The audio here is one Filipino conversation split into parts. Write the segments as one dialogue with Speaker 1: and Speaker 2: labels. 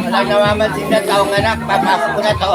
Speaker 1: Wala namamansin na taong anak, papasok ko na to.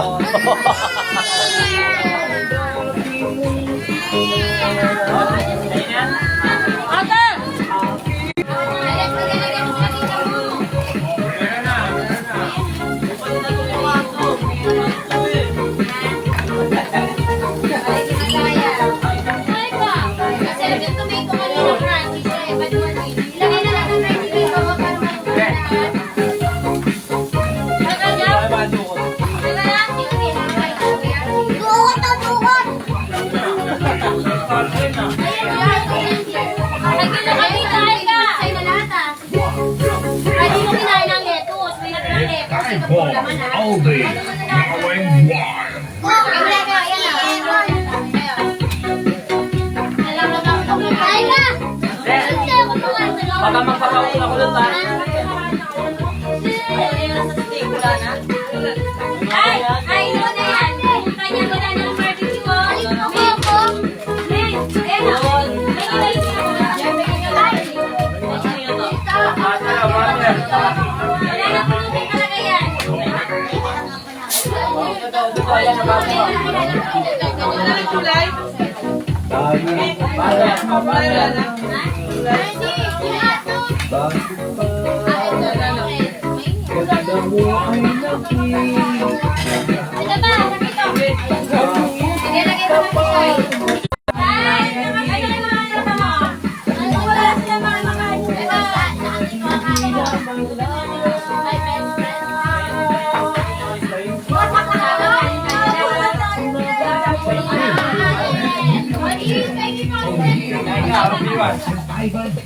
Speaker 2: All day, going wild.
Speaker 3: Baka magpapakula ko lang tayo.
Speaker 4: Ay, ito na yan. Kanya ko na ng barbecue.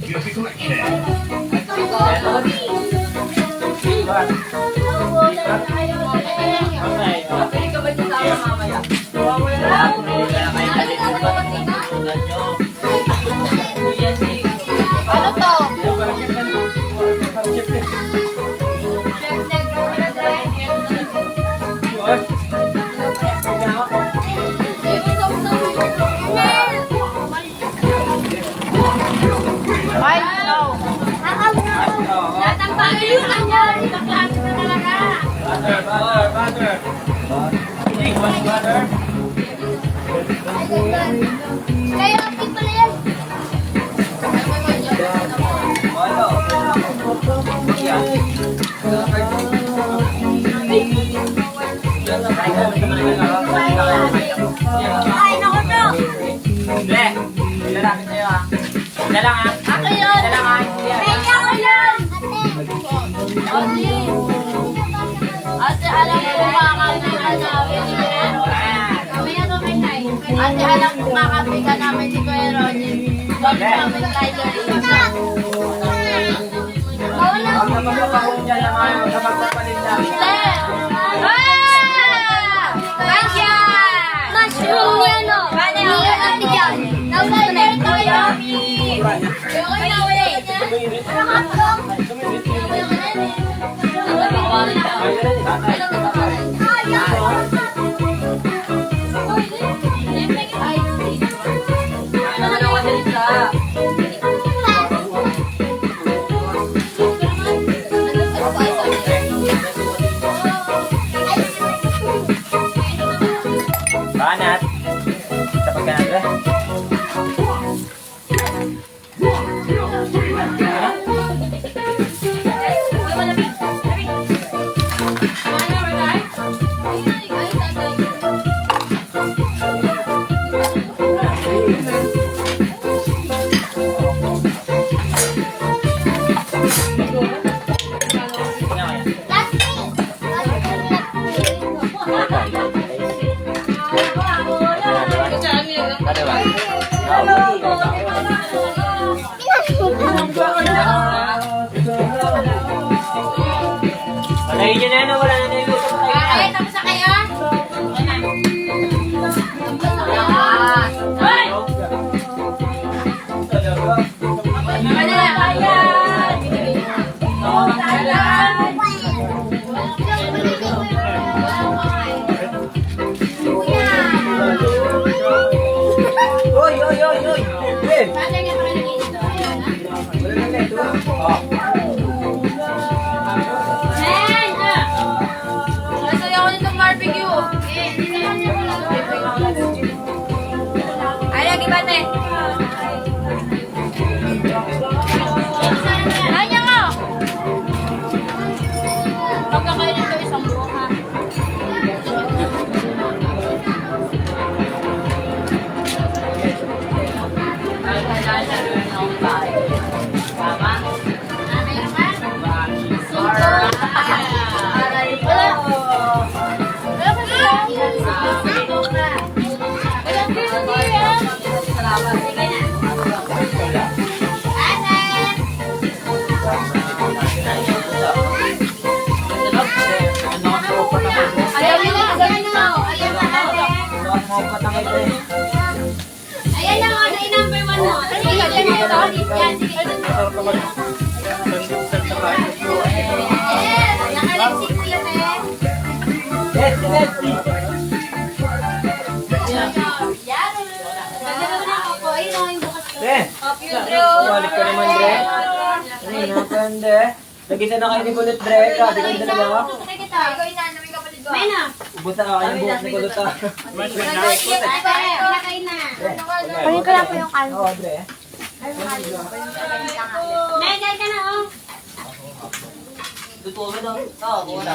Speaker 2: Music collection.
Speaker 4: Kaya akin pala yan. Ay, naku to.
Speaker 3: Hindi. Lalapit sa'yo ha. Hindi lang ha.
Speaker 4: Ako yun.
Speaker 3: Hindi lang ha.
Speaker 4: Pwede ako yun. Ate, alam mo kumakapikan namin ni Kuya Ronin. Ate, alam mo kumakapikan namin ni Kuya Ronin. Bakit namin tayo dito?
Speaker 3: Huwag na magpapahuli dyan lang ha. Huwag na magpapalit lang.
Speaker 4: Mushroom ni ano? Ni ate dyan. Naulan tayo. Ayoko na ulit.
Speaker 3: Banat. Tapos ka na doon. Palayin nyo na yan, wala
Speaker 4: Okay, tapos na kayo? Okay na. Hoy! Ayan lang, ano yung number 1 mo? Sige, yan, sige. Yes, nakaliksik sila, eh. Yan. Nagano na ako. Ayun, oh, yung bukas ko.
Speaker 3: Balik ka naman, Dre. Ano yun, napende? Nagisa na kayo ni Kulot, Dre. Sabi ko yung dalawa.
Speaker 4: Tutukay kita. Ikaw yung nanaming kapatid ko. May na.
Speaker 3: Ubus na kayo yung buhok ni Kulot, ah.
Speaker 4: Pinakain na.
Speaker 3: Pagin ko lang po yung kalmo. Oo, Dre.
Speaker 4: Medal ka na, oh.
Speaker 3: Tutuwa na. Oo, wala.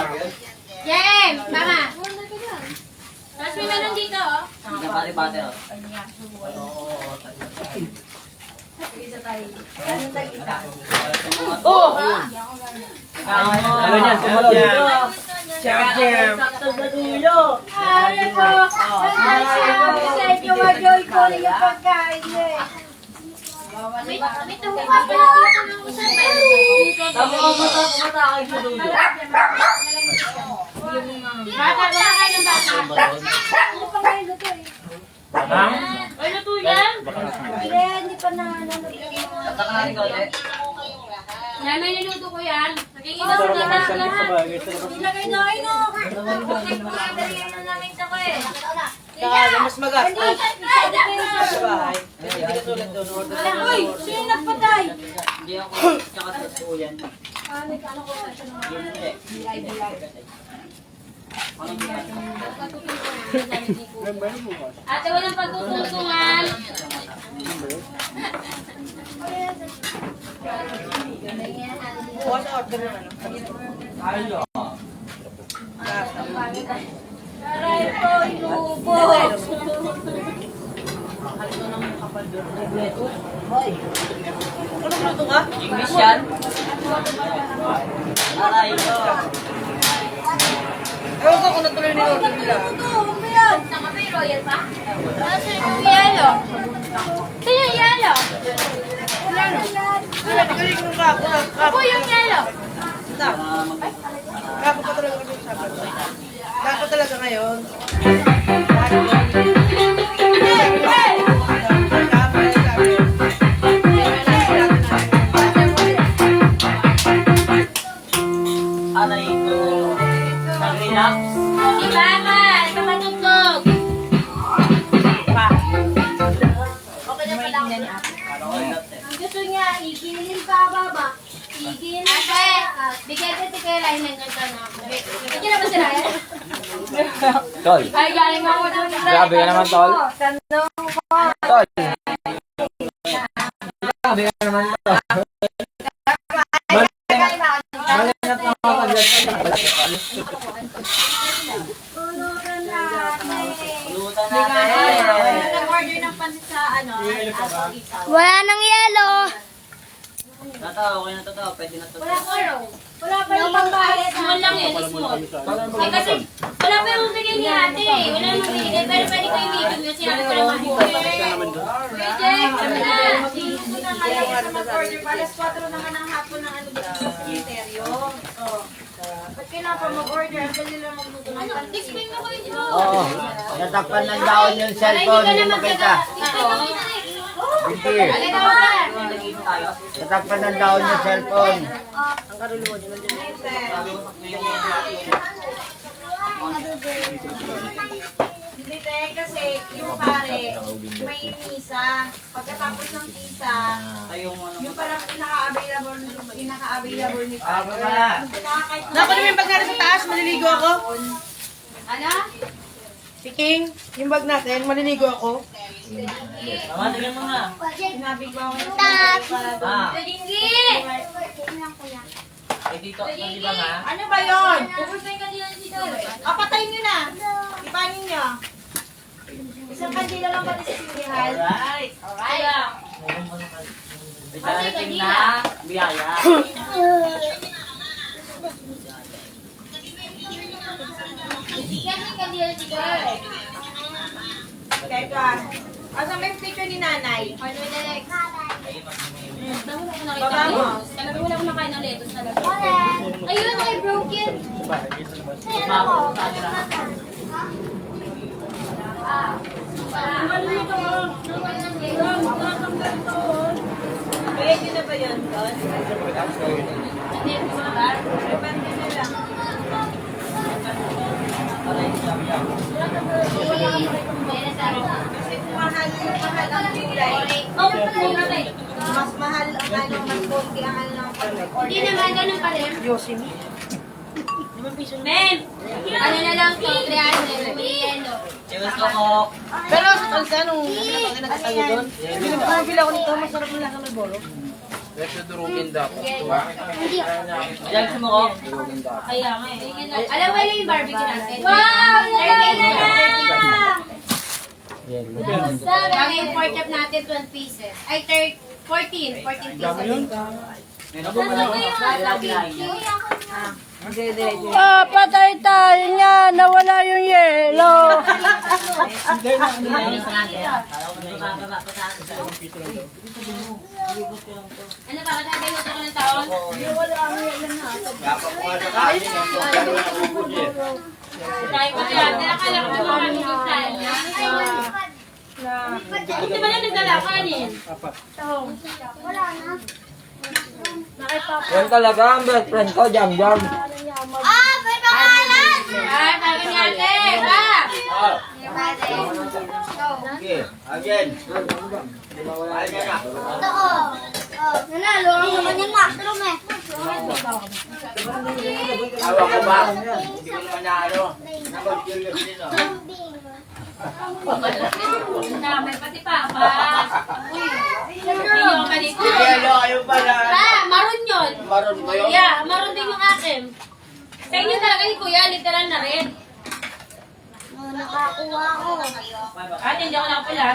Speaker 4: James, tama. Tapos may meron dito, oh.
Speaker 3: Napati-pati, oh. Oh! Ano yan? Sumunod. Jam. Sakto sa dulo.
Speaker 4: Ay, po. Sa inyo, mag-joy ko rin yung pagkain, eh. May tuho ka pa.
Speaker 3: Tama ka matakay sa dulo.
Speaker 4: Bata, kumakain ng bata. Ano pa kayo luto, eh?
Speaker 3: Ha?
Speaker 4: Ay, luto yan?
Speaker 5: Hindi pa na
Speaker 3: Tatakarin ko ulit.
Speaker 4: Yan, may niluto ko yan. Nagkikita sa dito lahat. Ilagay na kayo, no? Pagkakadali na namin sa ko, eh.
Speaker 3: Mas magas. Sa bahay. Hindi ka tulad doon.
Speaker 4: Uy, sino nagpatay?
Speaker 3: Hindi ako kakasusuyan.
Speaker 4: Ate, walang pagtututungan.
Speaker 3: Ayo.
Speaker 4: Aray ko, inuubo.
Speaker 3: Anong luto ka? English yan? Aray ko. Ewan ko kung natuloy ni order nila.
Speaker 4: Nakape, royal pa? Sino yung yelo? Sino yung yelo? Ako yung yelo.
Speaker 6: Dapat pa talaga kami sa Sabado. Dapat talaga ngayon.
Speaker 3: Aray ko. Nag-relax.
Speaker 4: Si Mama, ito matutog. Okay na pala ako.
Speaker 5: Ang gusto niya, igilin pa baba. Igilin
Speaker 4: Ate, bigyan ko si Kuya Ryan ng ganito na. Bigyan na ba si Ryan?
Speaker 3: Tol.
Speaker 4: Ay, galing ako na.
Speaker 3: Grabe ka naman, Tol. Tol. Grabe ka naman, Tol. Malinap na mga Lutan natin.
Speaker 4: Nag-order ng pansit sa ano, isaw.
Speaker 5: Wala nang yelo.
Speaker 3: Natawa, okay na totoo. Pwede na totoo.
Speaker 4: Wala ko raw. Wala pa yung pangbayad. Small lang yun, small. Eh kasi, wala pa yung bigay ni ate eh. Wala namang bigay. Pero pwede ko yung medium yun. Sinabi ko lang mahigit. Kuya Jack, sabi na. Gusto na kaya sa mag-order. Alas 4 naman ang hapon ng ano dito sa cemetery. Ba't kayo
Speaker 5: kailangan mag-order. Ang dali lang magluto ng pansit.
Speaker 4: Explain mo kayo dito.
Speaker 1: Oo. Natakpan ng daon yung cellphone. Hindi makita. Hindi. Natakpan ng daon yung cellphone.
Speaker 5: Hindi tayo kasi yung pare, may misa. Pagkatapos ng misa, yung parang pinaka-available ni pare.
Speaker 6: Dapat naman yung bag natin sa taas, maliligo ako.
Speaker 4: Ano?
Speaker 6: Si King, yung bag natin, maliligo ako.
Speaker 3: Tingnan mo nga.
Speaker 5: Sinabi ko ako
Speaker 4: Hindi!
Speaker 3: Dito, di ba nga?
Speaker 5: ano ba yun?
Speaker 4: Pupunta ka dito dito.
Speaker 5: Kapatay nyo na. Ipanin nyo. Isang kandila lang pati sa sinihan.
Speaker 3: Alright.
Speaker 4: Alright.
Speaker 3: Darating na biyaya.
Speaker 4: Bigyan mo ka dito dito.
Speaker 5: Teka. Asa may picture ni nanay?
Speaker 4: Ano yung direct?
Speaker 5: Baba mo.
Speaker 4: Talaga wala akong nakain ng lettuce talaga. Ayun, ay broken.
Speaker 5: Pwede na ba yun?
Speaker 4: Hindi, ba?
Speaker 5: Pwede na lang. Kasi mahal ang gulay. Mas mahal ang ano, mas konti ang ano ng pag-order.
Speaker 4: Hindi naman ganun pa rin.
Speaker 6: Yosin.
Speaker 4: Men! Ano na lang to? 300. May yelo.
Speaker 3: Cheers ko.
Speaker 6: Pero sa kalsa, nung nagkatayo doon, binibili ako nito, masarap na lang may bolo.
Speaker 3: Ayan, gusto mo ko?
Speaker 4: Kaya nga eh. Alam mo yung barbecue natin? Wow! 30 na lang! Kami yung pork chop natin, 12 pieces. Ay, 14 pieces.
Speaker 6: Patay tayo niya, nawala yung yelo.
Speaker 4: Ano ba? Katagay mo ito ng taon? Try ko yan. Nakala ko ito mga minutan. Buti ba na nagdala ka rin?
Speaker 3: Yan talaga ang best friend ko, Jam Jam.
Speaker 4: Ah! May pangalan! Ah, sabi ni ate! Ha?
Speaker 1: Okay. Again. Again na.
Speaker 5: Nanalo ang naman yung mushroom eh.
Speaker 1: Awa ko ba? Hindi ko naman na ano. Nakon-curious din oh.
Speaker 4: May pati papa. Uy. Hindi ka dito.
Speaker 1: Yelo, ayun pala.
Speaker 4: Ah, maroon yun.
Speaker 1: Maroon ko yun.
Speaker 4: Yeah, maroon din yung akin. Sa inyo talaga ni Kuya, literal na red.
Speaker 5: Nakakuha ko.
Speaker 4: Ate, hindi ako nakapula.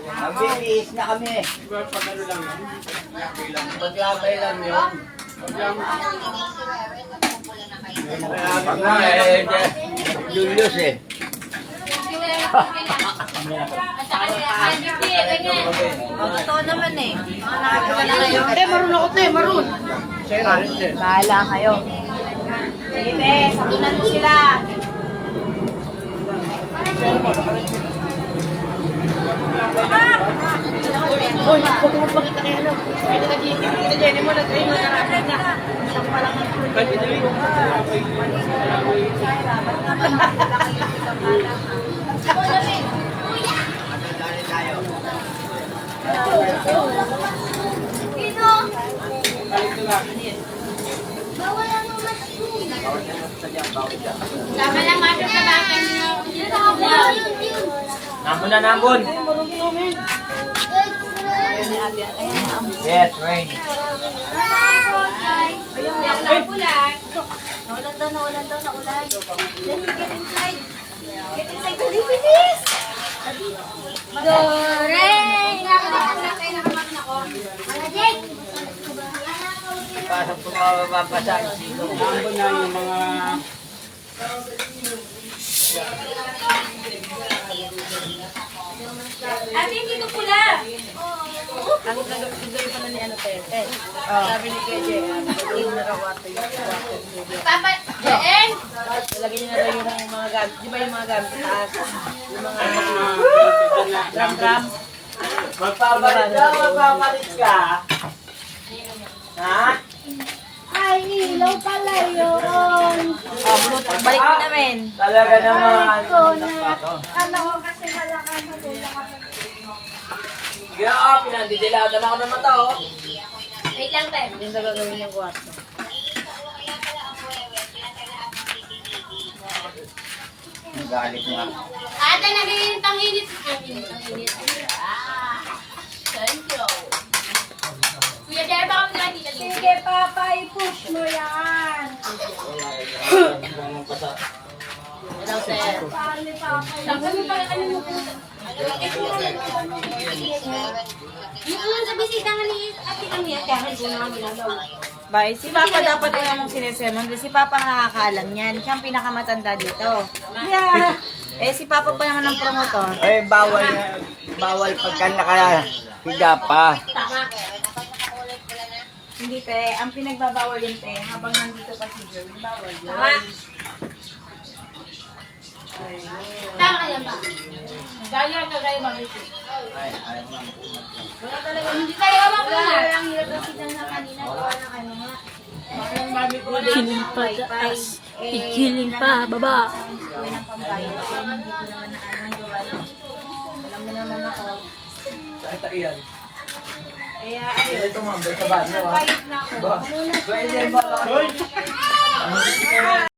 Speaker 1: Mabilis na kami. Pagkabay lang yun. Pag nga Julius eh.
Speaker 4: At saka si Alvin, ganyan.
Speaker 5: Totoo naman eh. Nakakita na kayo.
Speaker 6: Maroon ako te, maroon.
Speaker 5: Bahala kayo. Sige, sabunan mo sila.
Speaker 6: Uy, huwag mo magpakita kayo ano. Kita Jenny mo, nag-train mo na na. Isang pa lang ang
Speaker 1: Dali tayo.
Speaker 4: Tama lang, matter sa bakit nyo.
Speaker 3: Nambon na, nambon. Yes, rain.
Speaker 4: Hindi ako napulat.
Speaker 5: Nawalan daw, naulan. Dali, get inside. Get inside, dali, bilis!
Speaker 4: Dore! Nakakatakas kayo, nakamakan ako.
Speaker 5: Mga Jake!
Speaker 1: Pasok po mababasa. Nambon na yung mga...
Speaker 4: Ate, hindi ko pula.
Speaker 6: Ang nagagawin pala ni ano, te. Sabi ni KJ, yung nakawato yung water.
Speaker 4: Papa, Jen!
Speaker 6: Lagyan niya na daw yung mga gamit. Di ba yung mga gamit sa taas? Yung mga drum-drum.
Speaker 3: Magpapalit ka. Ha?
Speaker 5: Ay, ilaw pala yun.
Speaker 6: Balik mo namin.
Speaker 3: Talaga naman.
Speaker 5: Ano ko kasi malakas na tulong ako.
Speaker 3: Yeah, pinandidilatan ako ng mata, oh.
Speaker 4: Wait lang, te.
Speaker 6: Yung gagawin yung kwarto.
Speaker 1: Nagalit nga.
Speaker 4: Ate, nag-iinit ang init. Ang init. Thank you. Kuya Jerry, baka mo natin dito.
Speaker 5: Sige, Papa, i-push mo yan.
Speaker 4: Hello, sir.
Speaker 5: Paano, Papa?
Speaker 4: Sabi pa rin ano mo po. Yung ano sa bisita nga ni Ate Camille, kaya kung namin daw.
Speaker 6: Bye. Si Papa dapat yung mong sinesemon. Kasi si Papa ang nakakaalam yan. Siya ang pinakamatanda dito. Yeah. Si Papa pa naman ang promotor.
Speaker 1: Eh, bawal pagka nakahiga pa.
Speaker 6: Hindi, te. Ang pinagbabawal yun, te. Habang nandito pa si Jerry, bawal yun.
Speaker 4: Tama yan ba? Gaya ka kayo mag-isip. Hindi tayo awak na.
Speaker 5: Ang hirap kasi na kanina, gawa ng ano nga.
Speaker 4: Pikiling pa taas. Pikiling pa, baba.
Speaker 5: Gawa ng pambayad. Kaya hindi ko naman na ano, gawa ng... Alam mo naman ako.
Speaker 3: Ito iyan.
Speaker 5: Kaya, ayun.
Speaker 3: Ito tumambay sa banyo, ah.
Speaker 5: Bayad na ako.
Speaker 3: Pwede ba?